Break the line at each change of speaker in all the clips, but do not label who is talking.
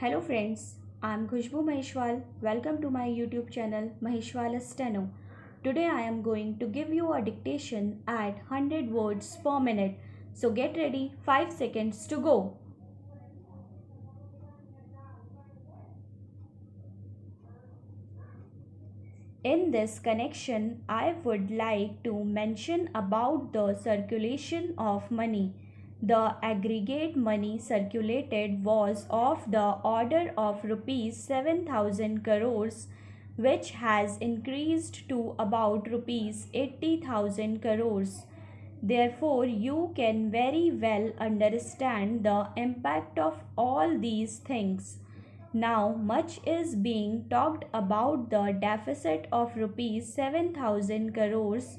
Hello friends, I'm Khushbu Maheshwal. Welcome to my YouTube channel Maheshwal Steno. Today I am going to give you a dictation at 100 words per minute. So get ready, 5 seconds to go. In this connection, I would like to mention about the circulation of money. The aggregate money circulated was of the order of rupees 7,000 crores, which has increased to about rupees 80,000 crores. Therefore, you can very well understand the impact of all these things. Now, much is being talked about the deficit of rupees 7,000 crores.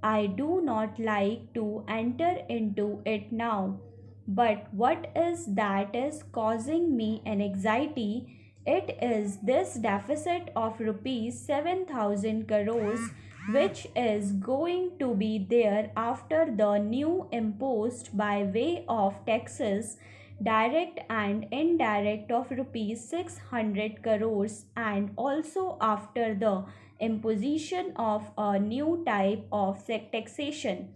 I do not like to enter into it now. But what is that is causing me an anxiety? It is this deficit of rupees 7,000 crores which is going to be there after the new imposed by way of taxes direct and indirect of rupees 600 crores and also after the imposition of a new type of taxation,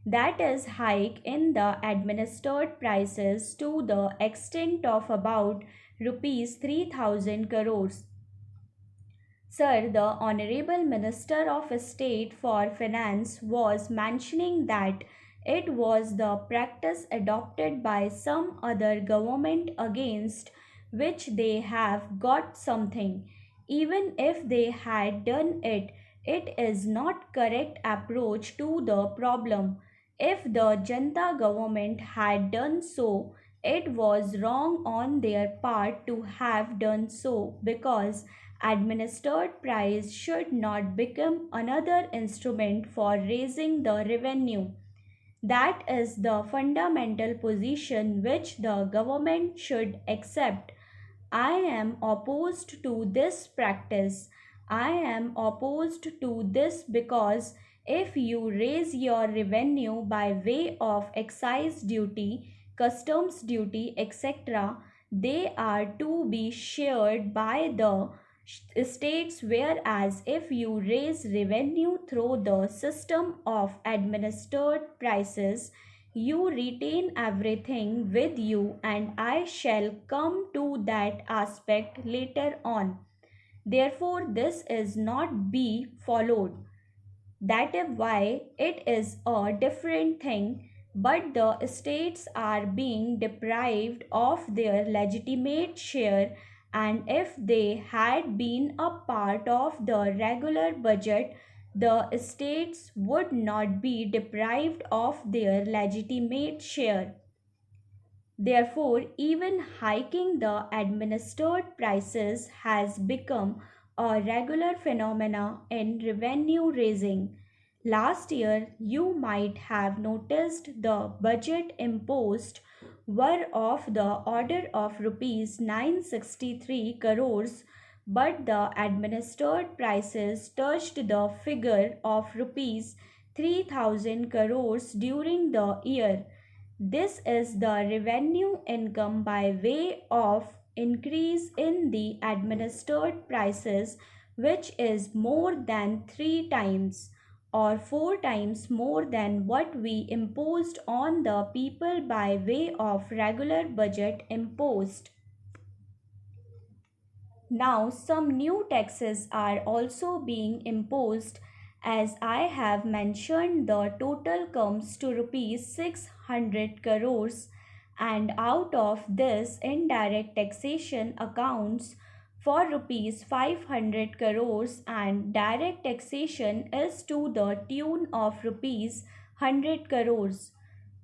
that is hike in the administered prices to the extent of about rupees 3000 crores. Sir, the Honorable Minister of State for Finance was mentioning that it was the practice adopted by some other government against which they have got something. Even if they had done it, it is not correct approach to the problem. If the Janta government had done so, it was wrong on their part to have done so because administered price should not become another instrument for raising the revenue. That is the fundamental position which the government should accept. I am opposed to this practice. I am opposed to this because if you raise your revenue by way of excise duty, customs duty, etc., they are to be shared by the states, whereas if you raise revenue through the system of administered prices, you retain everything with you, and I shall come to that aspect later on. Therefore, this is not be followed. That is why it is a different thing, but the states are being deprived of their legitimate share, and if they had been a part of the regular budget, the states would not be deprived of their legitimate share. Therefore, even hiking the administered prices has become a regular phenomena in revenue raising. Last year, you might have noticed the budget imposed were of the order of rupees 963 crores, but the administered prices touched the figure of rupees 3000 crores during the year. This is the revenue income by way of increase in the administered prices, which is more than 3 times or 4 times more than what we imposed on the people by way of regular budget imposed. Now, some new taxes are also being imposed. As I have mentioned, the total comes to rupees 600 crores, and out of this, indirect taxation accounts for rupees 500 crores, and direct taxation is to the tune of rupees 100 crores.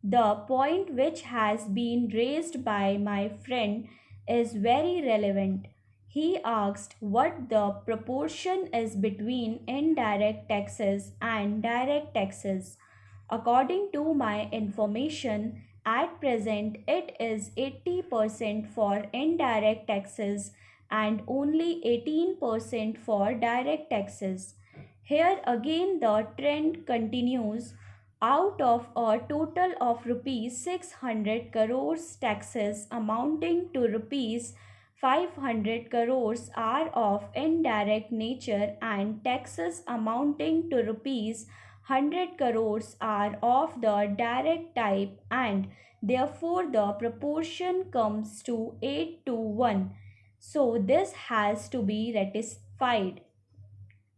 The point which has been raised by my friend is very relevant. He asked what the proportion is between indirect taxes and direct taxes. According to my information, at present it is 80% for indirect taxes and only 18% for direct taxes. Here again the trend continues. Out of a total of rupees 600 crores taxes amounting to rupees 500 crores are of indirect nature and taxes amounting to rupees 100 crores are of the direct type, and therefore the proportion comes to 8 to 1. So this has to be ratified.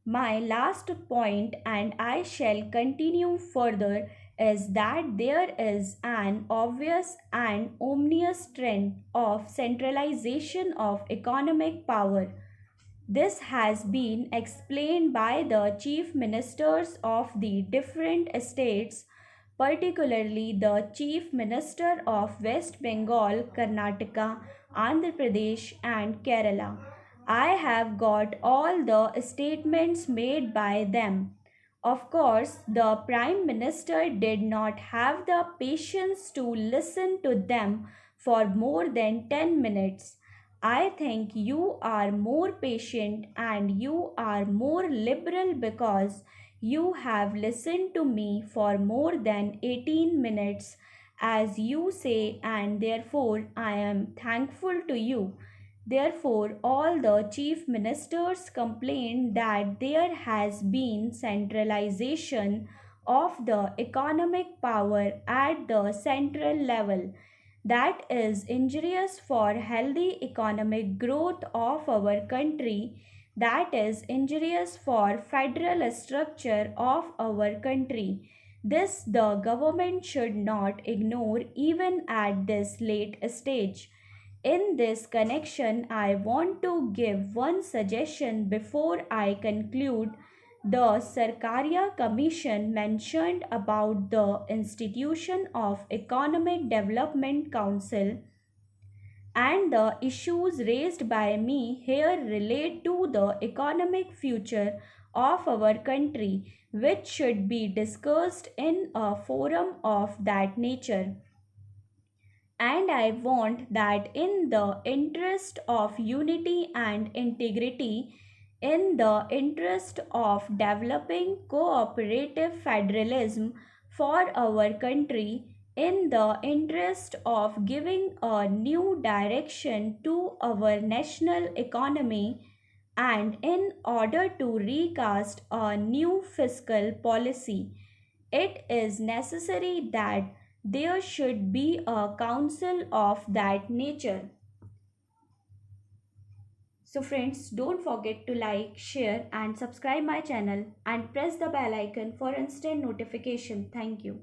My last point, and I shall continue further, is that there is an obvious and ominous trend of centralization of economic power. This has been explained by the chief ministers of the different states, particularly the chief minister of West Bengal, Karnataka, Andhra Pradesh, and Kerala. I have got all the statements made by them. Of course, the Prime Minister did not have the patience to listen to them for more than 10 minutes. I think you are more patient and you are more liberal because you have listened to me for more than 18 minutes, as you say, and therefore I am thankful to you. Therefore, all the chief ministers complained that there has been centralization of the economic power at the central level that is injurious for healthy economic growth of our country, that is injurious for federal structure of our country. This the government should not ignore even at this late stage. In this connection, I want to give one suggestion before I conclude. The Sarkaria Commission mentioned about the institution of Economic Development Council, and the issues raised by me here relate to the economic future of our country, which should be discussed in a forum of that nature. And I want that in the interest of unity and integrity, in the interest of developing cooperative federalism for our country, in the interest of giving a new direction to our national economy, and in order to recast a new fiscal policy, it is necessary that there should be a council of that nature. So friends, don't forget to like, share and subscribe my channel and press the bell icon for instant notification. Thank you.